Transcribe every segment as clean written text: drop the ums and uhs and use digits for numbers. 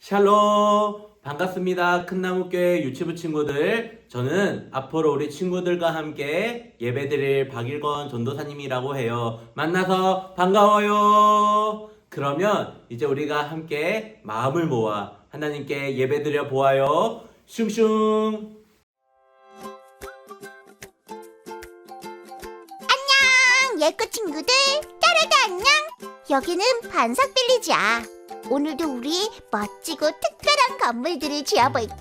샬롬! 반갑습니다. 큰나무교회 유치부 친구들. 저는 앞으로 우리 친구들과 함께 예배드릴 박일권 전도사님이라고 해요. 만나서 반가워요. 그러면 이제 우리가 함께 마음을 모아 하나님께 예배드려 보아요. 슝슝! 예쁘 친구들, 따라도 안녕. 여기는 반석 빌리지야. 오늘도 우리 멋지고 특별한 건물들을 지어볼까?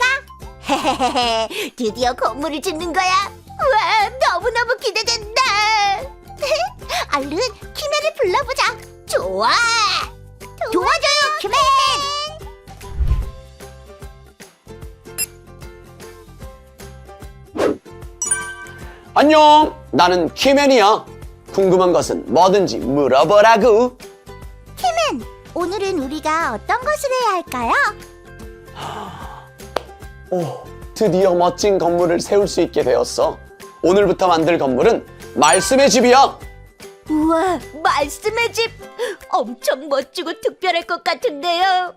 헤헤헤헤, 드디어 건물을 짓는 거야. 우와, 너무너무 기대된다. 얼른 키맨을 불러보자. 좋아. 도와줘요, 키맨. 안녕, 나는 키맨이야. 궁금한 것은 뭐든지 물어보라고. 키맨, 오늘은 우리가 어떤 것을 해야 할까요? 오, 드디어 멋진 건물을 세울 수 있게 되었어. 오늘부터 만들 건물은 말씀의 집이야. 우와, 말씀의 집. 엄청 멋지고 특별할 것 같은데요.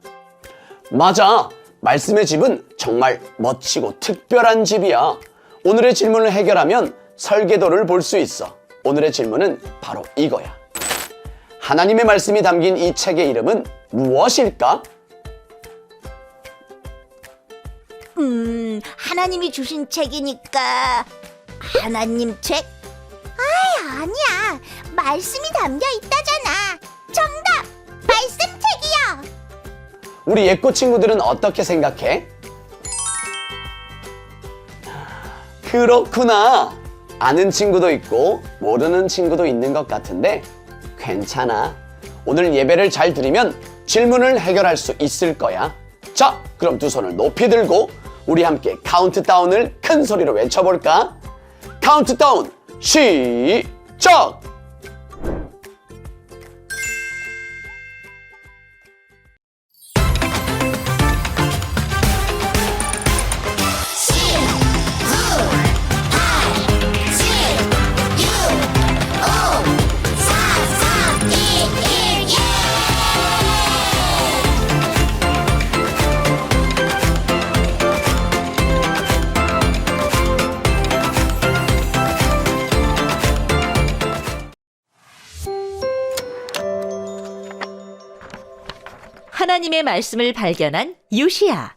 맞아, 말씀의 집은 정말 멋지고 특별한 집이야. 오늘의 질문을 해결하면 설계도를 볼 수 있어. 오늘의 질문은 바로 이거야. 하나님의 말씀이 담긴 이 책의 이름은 무엇일까? 하나님이 주신 책이니까 하나님 책? 아니야. 말씀이 담겨 있다잖아. 정답! 말씀 책이야. 우리 예꼬 친구들은 어떻게 생각해? 그렇구나. 아는 친구도 있고 모르는 친구도 있는 것 같은데 괜찮아. 오늘 예배를 잘 드리면 질문을 해결할 수 있을 거야. 자, 그럼 두 손을 높이 들고 우리 함께 카운트다운을 큰 소리로 외쳐볼까? 카운트다운 시작! 하나님의 말씀을 발견한 요시야.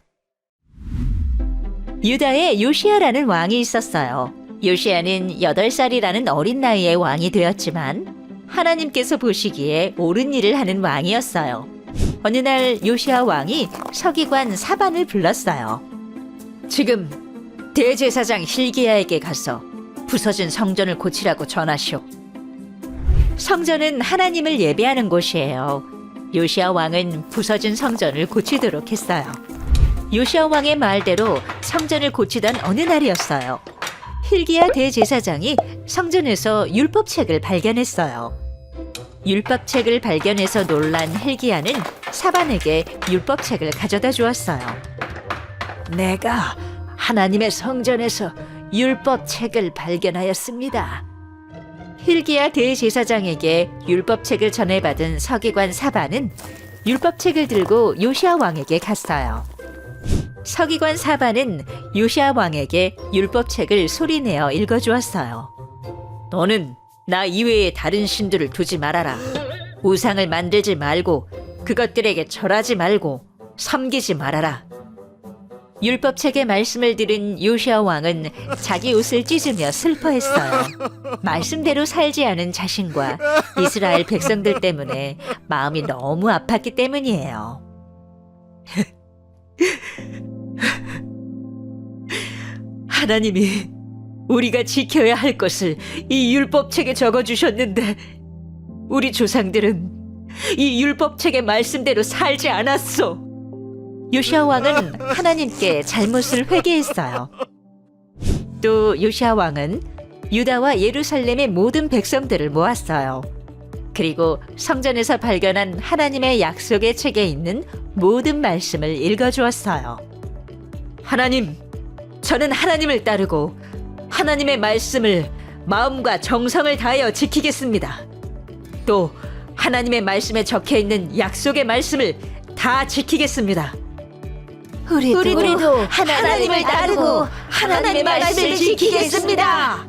유다에 요시야라는 왕이 있었어요. 요시야는 8살이라는 어린 나이에 왕이 되었지만 하나님께서 보시기에 옳은 일을 하는 왕이었어요. 어느 날 요시야 왕이 서기관 사반을 불렀어요. 지금 대제사장 hil기야에게 가서 부서진 성전을 고치라고 전하시오. 성전은 하나님을 예배하는 곳이에요. 요시야 왕은 부서진 성전을 고치도록 했어요. 요시야 왕의 말대로 성전을 고치던 어느 날이었어요. hil기야 대제사장이 성전에서 율법책을 발견했어요. 율법책을 발견해서 놀란 hil기야는 사반에게 율법책을 가져다 주었어요. 내가 하나님의 성전에서 율법책을 발견하였습니다. hil기야 대제사장에게 율법책을 전해받은 서기관 사반은 율법책을 들고 요시야 왕에게 갔어요. 서기관 사반은 요시야 왕에게 율법책을 소리내어 읽어주었어요. 너는 나 이외에 다른 신들을 두지 말아라. 우상을 만들지 말고 그것들에게 절하지 말고 섬기지 말아라. 율법책의 말씀을 들은 요시야 왕은 자기 옷을 찢으며 슬퍼했어요. 말씀대로 살지 않은 자신과 이스라엘 백성들 때문에 마음이 너무 아팠기 때문이에요. 하나님이 우리가 지켜야 할 것을 이 율법책에 적어주셨는데 우리 조상들은 이 율법책의 말씀대로 살지 않았어. 요시야 왕은 하나님께 잘못을 회개했어요. 또 요시야 왕은 유다와 예루살렘의 모든 백성들을 모았어요. 그리고 성전에서 발견한 하나님의 약속의 책에 있는 모든 말씀을 읽어주었어요. 하나님, 저는 하나님을 따르고 하나님의 말씀을 마음과 정성을 다하여 지키겠습니다. 또 하나님의 말씀에 적혀있는 약속의 말씀을 다 지키겠습니다. 우리도 하나님을 따르고 하나님의 말씀을 지키겠습니다.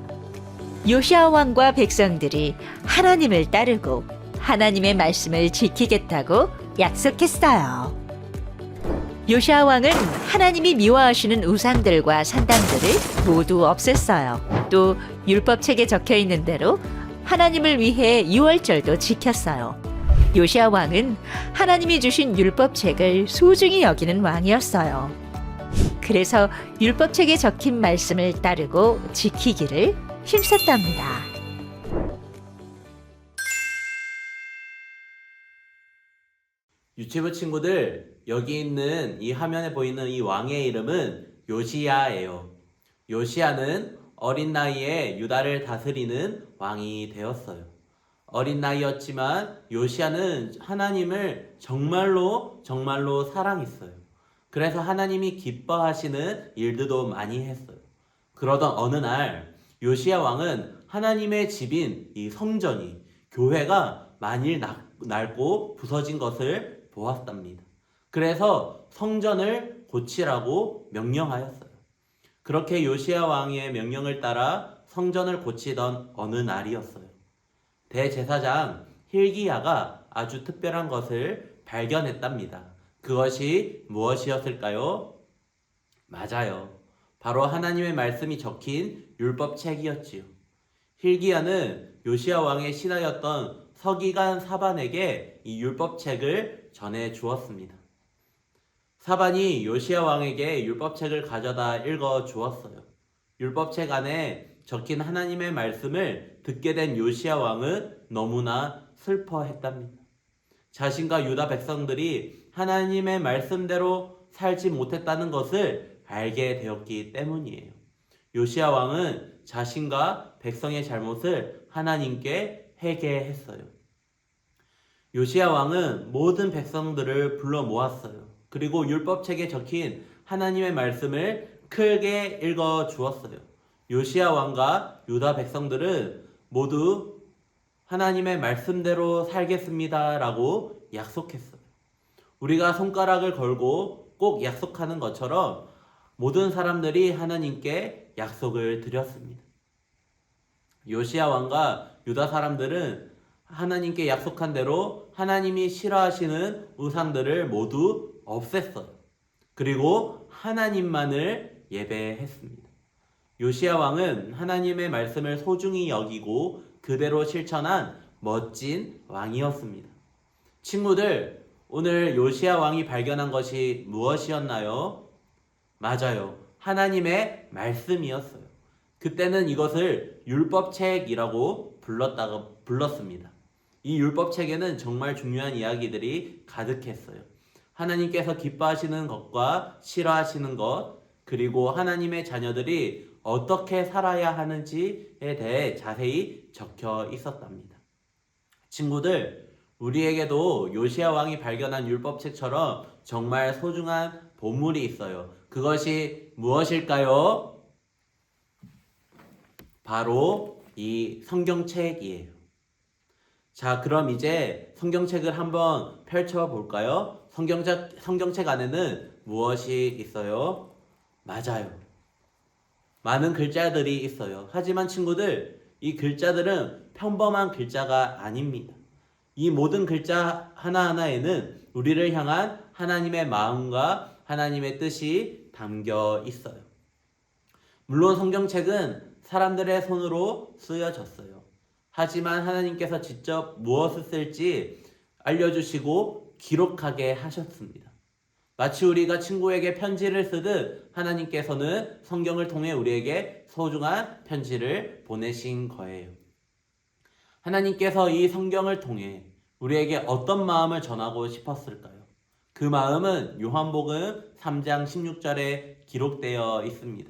요시아 왕과 백성들이 하나님을 따르고 하나님의 말씀을 지키겠다고 약속했어요. 요시아 왕은 하나님이 미워하시는 우상들과 산당들을 모두 없앴어요. 또 율법책에 적혀 있는 대로 하나님을 위해 유월절도 지켰어요. 요시아 왕은 하나님이 주신 율법책을 소중히 여기는 왕이었어요. 그래서 율법책에 적힌 말씀을 따르고 지키기를 힘썼답니다. 유치부 친구들, 여기 있는 이 화면에 보이는 이 왕의 이름은 요시야예요. 요시야는 어린 나이에 유다를 다스리는 왕이 되었어요. 어린 나이였지만 요시야는 하나님을 정말로 사랑했어요. 그래서 하나님이 기뻐하시는 일들도 많이 했어요. 그러던 어느 날 요시야 왕은 하나님의 집인 이 성전이, 교회가 만일 낡고 부서진 것을 보았답니다. 그래서 성전을 고치라고 명령하였어요. 그렇게 요시야 왕의 명령을 따라 성전을 고치던 어느 날이었어요. 대제사장 힐기야가 아주 특별한 것을 발견했답니다. 그것이 무엇이었을까요? 맞아요. 바로 하나님의 말씀이 적힌 율법책이었지요. 힐기야는 요시야 왕의 신하였던 서기관 사반에게 이 율법책을 전해 주었습니다. 사반이 요시야 왕에게 율법책을 가져다 읽어 주었어요. 율법책 안에 적힌 하나님의 말씀을 듣게 된 요시야 왕은 너무나 슬퍼했답니다. 자신과 유다 백성들이 하나님의 말씀대로 살지 못했다는 것을 알게 되었기 때문이에요. 요시야 왕은 자신과 백성의 잘못을 하나님께 회개했어요. 요시야 왕은 모든 백성들을 불러 모았어요. 그리고 율법책에 적힌 하나님의 말씀을 크게 읽어 주었어요. 요시야 왕과 유다 백성들은 모두 하나님의 말씀대로 살겠습니다 라고 약속했어요. 우리가 손가락을 걸고 꼭 약속하는 것처럼 모든 사람들이 하나님께 약속을 드렸습니다. 요시야 왕과 유다 사람들은 하나님께 약속한 대로 하나님이 싫어하시는 우상들을 모두 없앴어요. 그리고 하나님만을 예배했습니다. 요시야 왕은 하나님의 말씀을 소중히 여기고 그대로 실천한 멋진 왕이었습니다. 친구들, 오늘 요시야 왕이 발견한 것이 무엇이었나요? 맞아요. 하나님의 말씀이었어요. 그때는 이것을 율법책이라고 불렀습니다. 이 율법책에는 정말 중요한 이야기들이 가득했어요. 하나님께서 기뻐하시는 것과 싫어하시는 것, 그리고 하나님의 자녀들이 어떻게 살아야 하는지에 대해 자세히 적혀 있었답니다. 친구들, 우리에게도 요시야 왕이 발견한 율법책처럼 정말 소중한 보물이 있어요. 그것이 무엇일까요? 바로 이 성경책이에요. 자, 그럼 이제 성경책을 한번 펼쳐볼까요? 성경책 안에는 무엇이 있어요? 맞아요. 많은 글자들이 있어요. 하지만 친구들, 이 글자들은 평범한 글자가 아닙니다. 이 모든 글자 하나하나에는 우리를 향한 하나님의 마음과 하나님의 뜻이 담겨 있어요. 물론 성경책은 사람들의 손으로 쓰여졌어요. 하지만 하나님께서 직접 무엇을 쓸지 알려주시고 기록하게 하셨습니다. 마치 우리가 친구에게 편지를 쓰듯 하나님께서는 성경을 통해 우리에게 소중한 편지를 보내신 거예요. 하나님께서 이 성경을 통해 우리에게 어떤 마음을 전하고 싶었을까요? 그 마음은 요한복음 3장 16절에 기록되어 있습니다.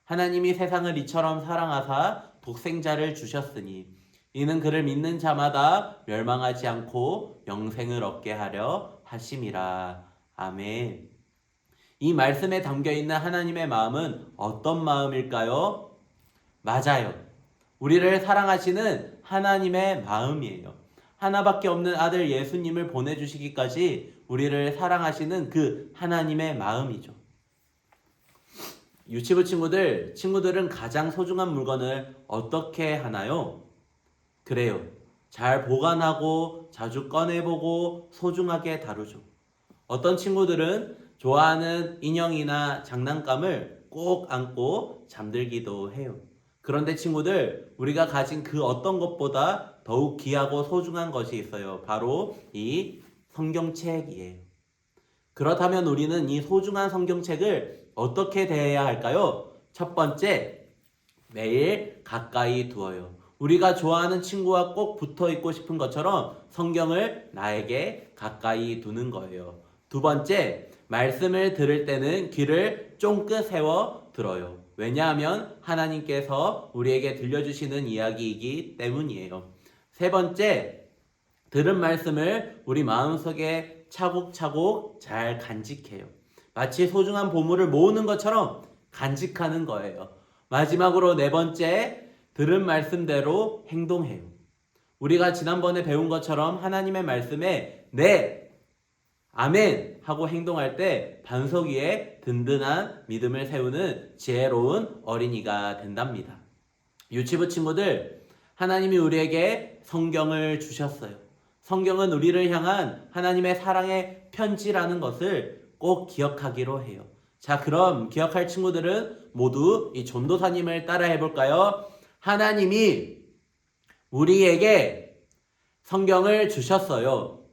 하나님이 세상을 이처럼 사랑하사 독생자를 주셨으니 이는 그를 믿는 자마다 멸망하지 않고 영생을 얻게 하려 하심이라. 아멘. 이 말씀에 담겨있는 하나님의 마음은 어떤 마음일까요? 맞아요. 우리를 사랑하시는 하나님의 마음이에요. 하나밖에 없는 아들 예수님을 보내주시기까지 우리를 사랑하시는 그 하나님의 마음이죠. 유치부 친구들은 가장 소중한 물건을 어떻게 하나요? 그래요. 잘 보관하고 자주 꺼내보고 소중하게 다루죠. 어떤 친구들은 좋아하는 인형이나 장난감을 꼭 안고 잠들기도 해요. 그런데 친구들, 우리가 가진 그 어떤 것보다 더욱 귀하고 소중한 것이 있어요. 바로 이 성경책이에요. 그렇다면 우리는 이 소중한 성경책을 어떻게 대해야 할까요? 첫 번째, 매일 가까이 두어요. 우리가 좋아하는 친구와 꼭 붙어 있고 싶은 것처럼 성경을 나에게 가까이 두는 거예요. 두 번째, 말씀을 들을 때는 귀를 쫑긋 세워 들어요. 왜냐하면 하나님께서 우리에게 들려주시는 이야기이기 때문이에요. 세 번째, 들은 말씀을 우리 마음속에 차곡차곡 잘 간직해요. 마치 소중한 보물을 모으는 것처럼 간직하는 거예요. 마지막으로 네 번째, 들은 말씀대로 행동해요. 우리가 지난번에 배운 것처럼 하나님의 말씀에 네, 아멘 하고 행동할 때 반석 위에 든든한 믿음을 세우는 지혜로운 어린이가 된답니다. 유치부 친구들, 하나님이 우리에게 성경을 주셨어요. 성경은 우리를 향한 하나님의 사랑의 편지라는 것을 꼭 기억하기로 해요. 자, 그럼 기억할 친구들은 모두 이 전도사님을 따라 해볼까요? 하나님이 우리에게 성경을 주셨어요.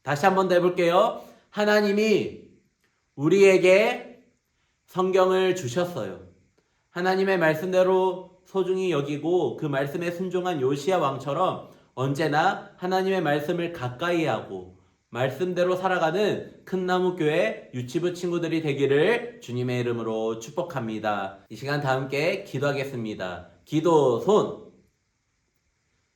다시 한번 더 해볼게요. 하나님이 우리에게 성경을 주셨어요. 하나님의 말씀대로 소중히 여기고 그 말씀에 순종한 요시야 왕처럼 언제나 하나님의 말씀을 가까이 하고 말씀대로 살아가는 큰나무교회 유치부 친구들이 되기를 주님의 이름으로 축복합니다. 이 시간 다 함께 기도하겠습니다. 기도 손.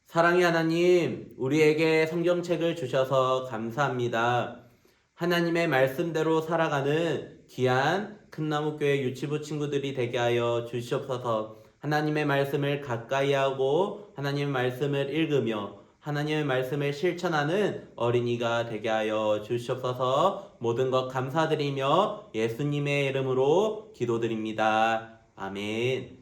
사랑의 하나님, 우리에게 성경책을 주셔서 감사합니다. 하나님의 말씀대로 살아가는 귀한 큰나무교회 유치부 친구들이 되게 하여 주시옵소서. 하나님의 말씀을 가까이 하고 하나님의 말씀을 읽으며 하나님의 말씀을 실천하는 어린이가 되게 하여 주시옵소서. 모든 것 감사드리며 예수님의 이름으로 기도드립니다. 아멘.